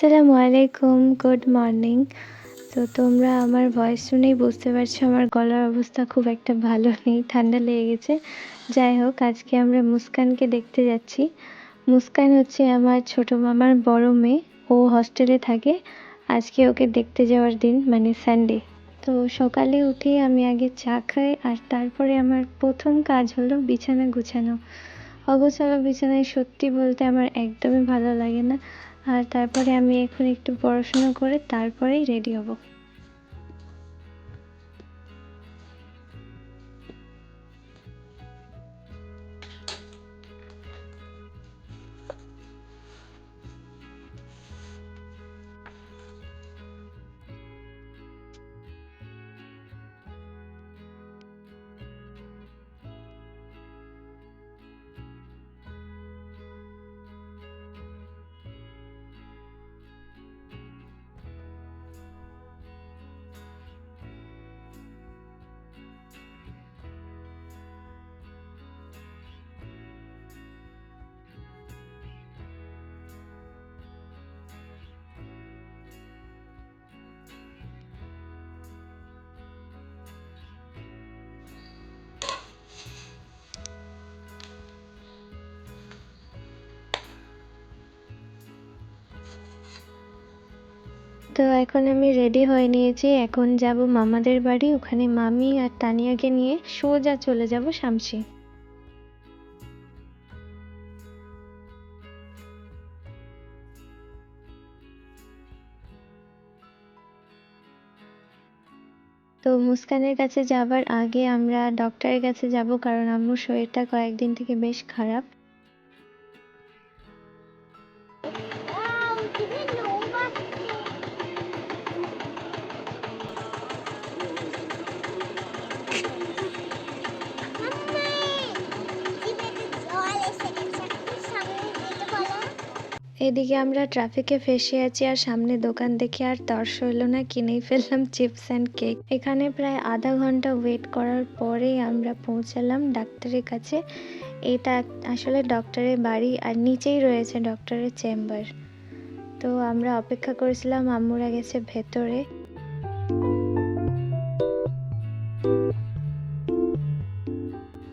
আসসালামু আলাইকুম, good morning. তো তোমরা আমার ভয়েস শুনেই বুঝতে পারছো আমার গলার অবস্থা খুব একটা ভালো নেই, ঠান্ডা লেগে গেছে। যাই হোক, আজকে আমরা মুস্কানকে দেখতে যাচ্ছি। মুস্কান হচ্ছে আমার ছোট মামার বড় মেয়ে। ও হস্টেলে থাকে। আজকে ওকে দেখতে যাওয়ার দিন, মানে সানডে। তো সকালে উঠেই আমি আগে চা খাই আর তারপরে আমার প্রথম কাজ হলো বিছানা গুছানো। অগোছালো বিছানায় সত্যি বলতে আমার একদমই ভালো লাগে না। আর তারপরে আমি এখন একটু পড়াশোনা করে তারপরেই রেডি হব। তো এখন আমি রেডি হয়ে নিয়েছি, এখন যাব মামাদের বাড়ি। ওখানে মামি আর তানিয়াকে নিয়ে সোজা চলে যাব শামসি। তো মুস্কানের কাছে যাবার আগে আমরা ডক্টরের কাছে যাব, কারণ আম্মুর শরীরটা কয়েকদিন থেকে বেশ খারাপ। এদিকে আমরা ট্রাফিকে ফেসে আছি আর সামনে দোকান দেখে আর তর্স হইল না, কিনেই ফেললাম চিপস অ্যান্ড কেক। এখানে প্রায় আধা ঘন্টা ওয়েট করার পরে আমরা পৌঁছালাম ডাক্তারের কাছে। এটা আসলে ডক্টরের বাড়ি আর নিচেই রয়েছে ডক্টরের চেম্বার। তো আমরা অপেক্ষা করেছিলাম, আম্মুরা গেছে ভেতরে।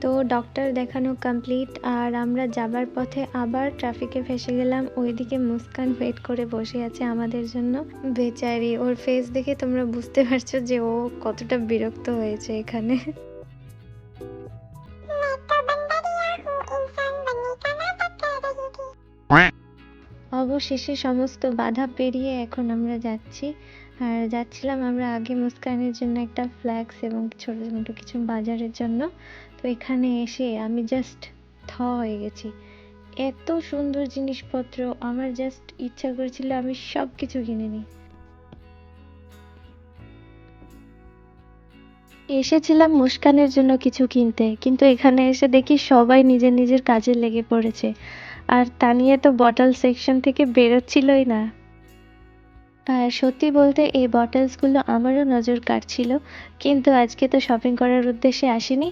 তো ডক্টর দেখানো কমপ্লিট আর আমরা যাবার পথে আবার ট্রাফিকে ফেসে গেলাম। ওইদিকে মুস্কান ওয়েট করে বসে আছে আমাদের জন্য। বেচারি, ওর ফেস দেখে তোমরা বুঝতে পারছো যে ও কতটা বিরক্ত হয়েছে এখানে। অবশেষে সমস্ত বাধা পেরিয়ে এখন আমরা যাচ্ছি। আর যাচ্ছিলাম আমরা আগে মুস্কানের জন্য একটা ফ্ল্যাক্স এবং ছোট ছোট কিছু বাজারের জন্য। তো এখানে এসে আমি জাস্ট হয়ে গেছি। এত সুন্দর জিনিসপত্র, আমার জাস্ট ইচ্ছা করেছিল আমি সব কিছু কিনে নিই। এসেছিলাম মুস্কানের জন্য কিছু কিনতে, কিন্তু এখানে এসে দেখি সবাই নিজের নিজের কাজে লেগে পড়েছে। আর তানিয়া তো বটল সেকশন থেকে বেরোচ্ছিলই না। আর সত্যি বলতে এই বটলসগুলো আমারও নজর কাটছিল, কিন্তু আজকে তো শপিং করার উদ্দেশ্যে আসিনি,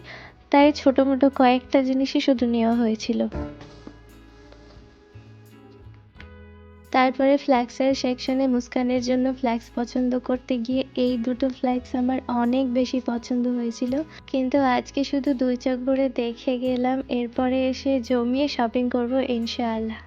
তাই ছোট মোটো কয়েকটা জিনিসই শুধু নেওয়া হয়েছিল। তারপরে ফ্ল্যাক্সের সেকশনে মুস্কানের জন্য ফ্ল্যাক্স পছন্দ করতে গিয়ে এই দুটো ফ্ল্যাক্স আমার অনেক বেশি পছন্দ হয়েছিল, কিন্তু আজকে শুধু দুই চোখ ভরে দেখে গেলাম, এরপরে এসে জমিয়ে শপিং করব ইনশাআল্লাহ।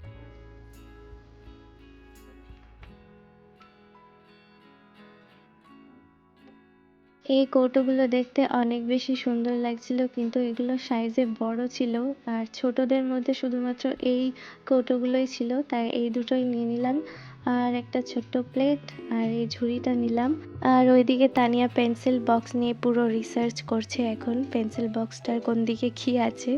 এই কৌটোগুলো দেখতে অনেক বেশি সুন্দর লাগছিল, কিন্তু এগুলো সাইজে বড় ছিল আর ছোটদের মধ্যে শুধুমাত্র এই কৌটোগুলোই ছিল, তাই এই দুটোই নিয়ে নিলাম। আর একটা ছোট্ট প্লেট আর এই ঝুড়িটা নিলাম। আর ওইদিকে তানিয়া পেন্সিল বক্স নিয়ে পুরো রিসার্চ করছে এখন, পেন্সিল বক্সটার কোন দিকে কি আছে।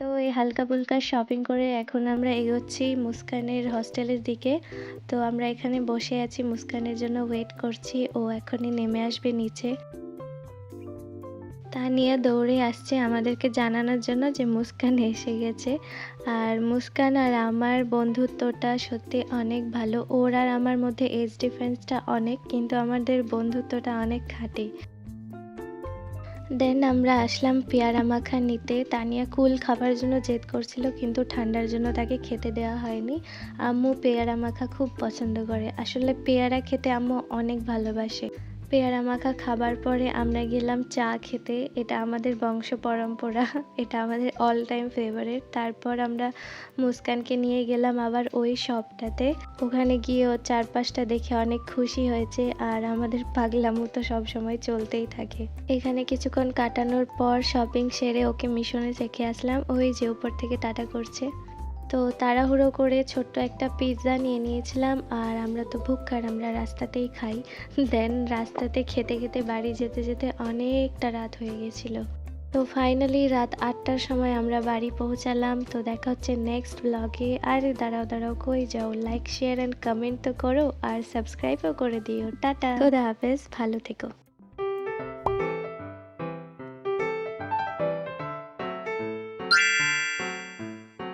তো এই হালকা ফুলকা শপিং করে এখন আমরা এগোচ্ছি মুস্কানের হস্টেলের দিকে। তো আমরা এখানে বসে আছি, মুস্কানের জন্য ওয়েট করছি, ও এখনই নেমে আসবে নিচে। তানিয়া দৌড়ে আসছে আমাদেরকে জানানোর জন্য যে মুস্কান এসে গেছে। আর মুস্কান আর আমার বন্ধুত্বটা সত্যি অনেক ভালো। ওর আর আমার মধ্যে এজ ডিফারেন্সটা অনেক, কিন্তু আমাদের বন্ধুত্বটা অনেক খাঁটি। দেন আমরা আসলাম পেয়ারা মাখা নিতে। তানিয়া কুল খাবার জন্য জেদ করছিল, কিন্তু ঠান্ডার জন্য তাকে খেতে দেওয়া হয়নি। আম্মু পেয়ারা মাখা খুব পছন্দ করে। আসলে পেয়ারা খেতে আম্মু অনেক ভালোবাসে। পেয়ারা মাখা খাবার পরে আমরা গেলাম চা খেতে। এটা আমাদের বংশ পরম্পরা। এটা আমাদের অল টাইম ফেভারিট। তারপর আমরা মুস্কানকে নিয়ে গেলাম আবার ওই শপটাতে। ওখানে গিয়ে ও চারপাশটা দেখে অনেক খুশি হয়েছে, আর আমাদের পাগলামো তো সবসময় চলতেই থাকে। এখানে কিছুক্ষণ কাটানোর পর শপিং সেরে ওকে মিশনে রেখে আসলাম। ওই যে উপর থেকে টাটা করছে। তো তাড়াহুড়ো করে ছোট্ট একটা পিৎজা নিয়ে নিয়েছিলাম, আর আমরা তো ভুক্কার, আমরা রাস্তাতেই খাই। দেন রাস্তাতে খেতে খেতে বাড়ি যেতে যেতে অনেকটা রাত হয়ে গেছিল। তো ফাইনালি রাত 8টার সময় আমরা বাড়ি পৌঁছালাম। তো দেখা হচ্ছে নেক্সট ব্লগে। আরে দাঁড়াও দাঁড়াও, কই যাও? লাইক শেয়ার অ্যান্ড কমেন্ট তো করো, আর সাবস্ক্রাইবও করে দিও। টাটা, খোদা হাফেজ, ভালো থেকো।